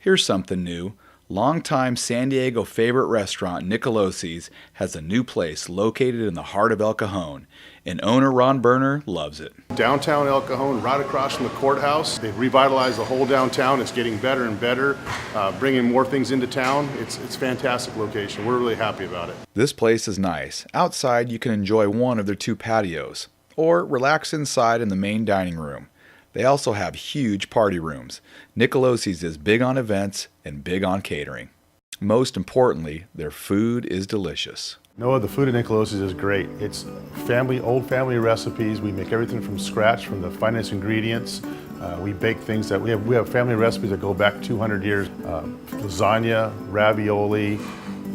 Here's something new. Longtime San Diego favorite restaurant Nicolosi's has a new place located in the heart of El Cajon, and owner Ron Berner loves it. Downtown El Cajon, right across from the courthouse. They've revitalized the whole downtown. It's getting better and better, bringing more things into town. It's a fantastic location. We're really happy about it. This place is nice. Outside you can enjoy one of their two patios, or relax inside in the main dining room. They also have huge party rooms. Nicolosi's is big on events and big on catering. Most importantly, their food is delicious. Noah, the food at Nicolosi's is great. It's old family recipes. We make everything from scratch, from the finest ingredients. We bake things that we have family recipes that go back 200 years. Lasagna, ravioli,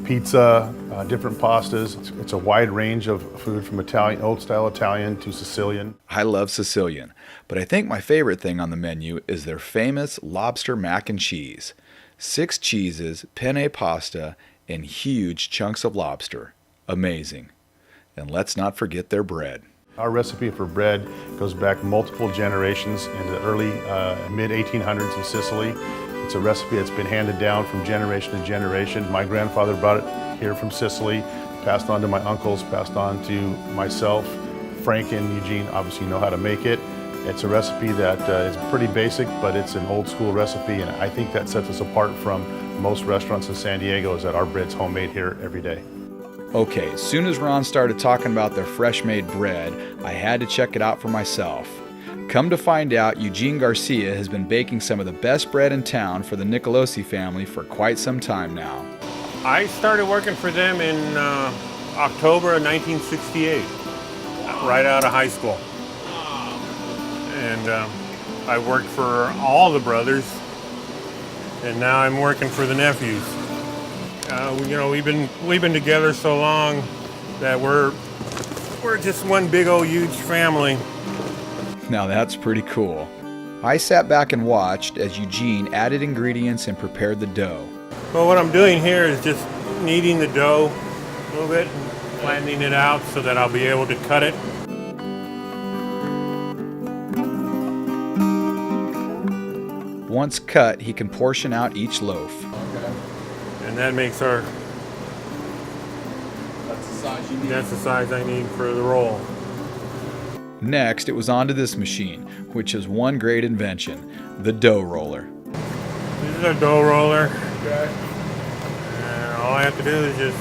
pizza, different pastas. It's a wide range of food from Italian, old style Italian to Sicilian. I love Sicilian, but I think my favorite thing on the menu is their famous lobster mac and cheese. 6 cheeses, penne pasta, and huge chunks of lobster. Amazing. And let's not forget their bread. Our recipe for bread goes back multiple generations into the early mid-1800s in Sicily. It's a recipe that's been handed down from generation to generation. My grandfather brought it here from Sicily, passed on to my uncles, passed on to myself. Frank and Eugene obviously know how to make it. It's a recipe that is pretty basic, but it's an old school recipe, and I think that sets us apart from most restaurants in San Diego, is that our bread's homemade here every day. Okay, as soon as Ron started talking about their fresh-made bread, I had to check it out for myself. Come to find out, Eugene Garcia has been baking some of the best bread in town for the Nicolosi family for quite some time now. I started working for them in October of 1968, right out of high school. And I worked for all the brothers, and now I'm working for the nephews. We've been together so long that we're just one big old huge family. Now that's pretty cool. I sat back and watched as Eugene added ingredients and prepared the dough. Well, what I'm doing here is just kneading the dough a little bit, flattening it out so that I'll be able to cut it. Once cut, he can portion out each loaf. Okay. And that makes that's the size you need. That's the size I need for the roll. Next, it was onto this machine, which is one great invention, the dough roller. This is a dough roller. Okay. And all I have to do is just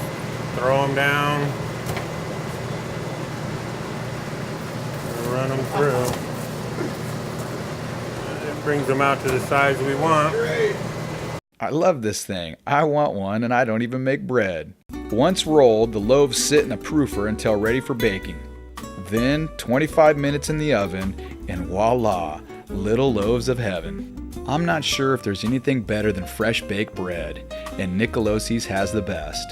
throw them down and run them through. It brings them out to the size we want. Great. I love this thing. I want one, and I don't even make bread. Once rolled, the loaves sit in a proofer until ready for baking. Then 25 minutes in the oven, and voila, little loaves of heaven. I'm not sure if there's anything better than fresh baked bread, and Nicolosi's has the best.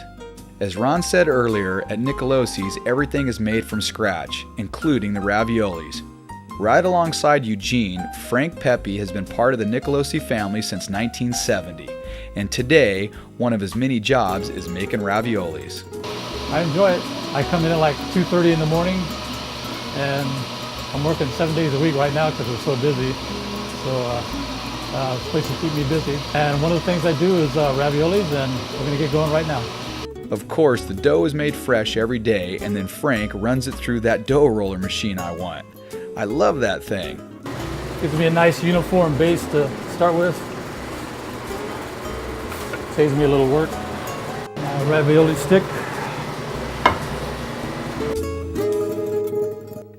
As Ron said earlier, at Nicolosi's everything is made from scratch, including the raviolis. Right alongside Eugene, Frank Pepe has been part of the Nicolosi family since 1970, and today one of his many jobs is making raviolis. I enjoy it. I come in at like 2:30 in the morning, and I'm working 7 days a week right now because we're so busy. So this place will keep me busy. And one of the things I do is raviolis, and we're going to get going right now. Of course, the dough is made fresh every day, and then Frank runs it through that dough roller machine I want. I love that thing. Gives me a nice uniform base to start with. Saves me a little work. Ravioli stick.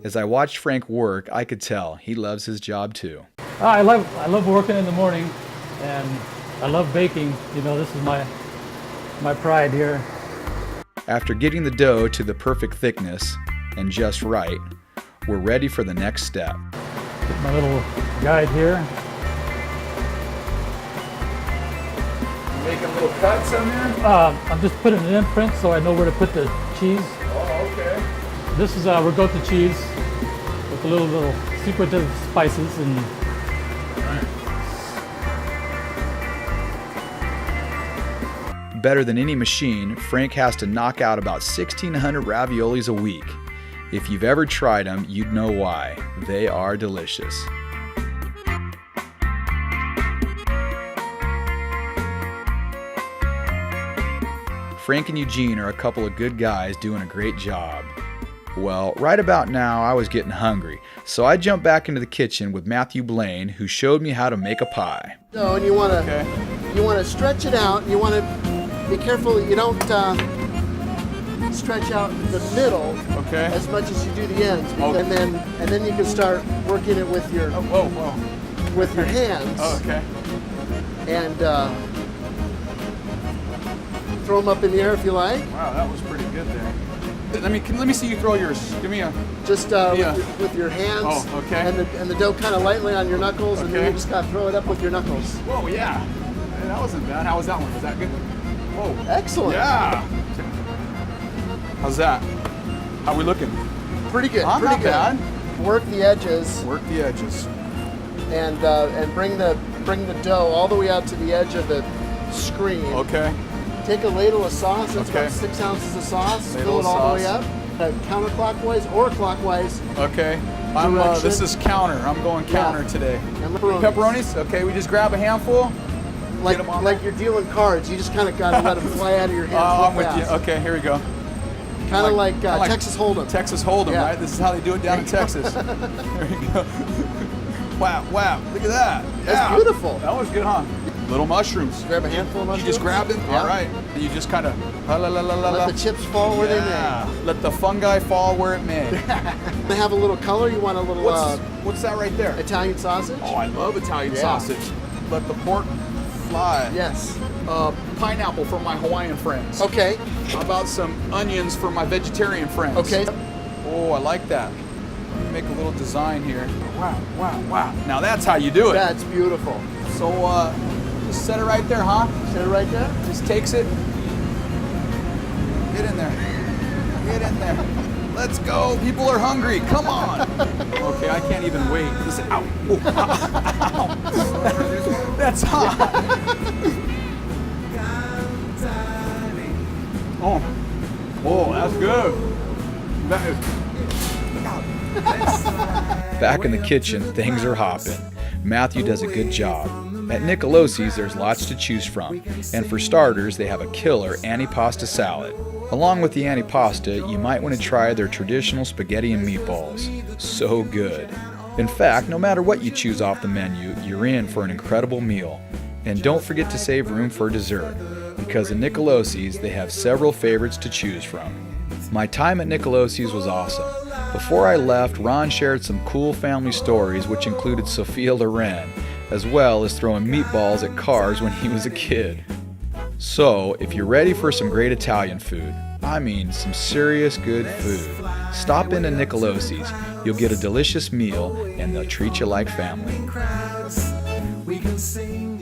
As I watched Frank work, I could tell he loves his job too. I love working in the morning, and I love baking. You know, this is my pride here. After getting the dough to the perfect thickness and just right, we're ready for the next step. Get my little guide here. Making little cuts on there? I'm just putting an imprint so I know where to put the cheese. Oh, okay. This is ricotta cheese with a little secretive spices and. Better than any machine, Frank has to knock out about 1,600 raviolis a week. If you've ever tried them, you'd know why. They are delicious. Frank and Eugene are a couple of good guys doing a great job. Well, right about now I was getting hungry, so I jumped back into the kitchen with Matthew Blaine, who showed me how to make a pie. So, and you want to stretch it out. And you want to be careful that you don't stretch out the middle as much as you do the ends. And then you can start working it with your with your hands. And throw them up in the air if you like. Wow, that was pretty good there. Let me see you throw yours. Give me a. Just with your hands. Oh, okay. And the dough kind of lightly on your knuckles, and then you just gotta throw it up with your knuckles. Whoa, yeah. Hey, that wasn't bad. How was that one? Was that good? Whoa. Excellent. Yeah. How's that? How we looking? Pretty good. Not Pretty good. bad. Work the edges. Work the edges. And bring the dough all the way out to the edge of the screen. Okay. Take a ladle of sauce. That's about 6 ounces of sauce. Fill it all the way up. Counterclockwise or clockwise. Okay. This is counter. I'm going counter today. And pepperonis. Pepperonis. Okay. We just grab a handful. Like you're dealing cards. You just kind of got to let them fly out of your hands. Oh, I'm with you. Okay. Here we go. Kind of like Texas Hold'em. Texas Hold'em, right? This is how they do it down in Texas. There you go. Wow, wow. Look at that. Yeah. That's beautiful. That was good, huh? Little mushrooms. Grab a handful of mushrooms. You just grab them? Yeah. All right. And you just kind of let the chips fall where they may. Let the fungi fall where it may. They have a little color. You want a little what's that right there? Italian sausage. Oh, I love Italian sausage. Let the pork fly. Yes. Pineapple for my Hawaiian friends. Okay. How about some onions for my vegetarian friends? Okay. Oh, I like that. Let me make a little design here. Wow, wow, wow. Now that's how you do it. That's beautiful. So, just set it right there, huh? Set it right there? Just takes it. Get in there. Get in there. Let's go. People are hungry. Come on. Okay, I can't even wait. Ow. Oh, ow. That's hot. Oh, that's good. That is. Back in the kitchen, things are hopping. Matthew does a good job. At Nicolosi's, there's lots to choose from, and for starters, they have a killer antipasta salad. Along with the antipasta, you might want to try their traditional spaghetti and meatballs. So good. In fact, no matter what you choose off the menu, you're in for an incredible meal. And don't forget to save room for dessert, because at Nicolosi's, they have several favorites to choose from. My time at Nicolosi's was awesome. Before I left, Ron shared some cool family stories, which included Sophia Loren, as well as throwing meatballs at cars when he was a kid. So, if you're ready for some great Italian food, I mean some serious good food, stop into Nicolosi's. You'll get a delicious meal, and they'll treat you like family. We can sing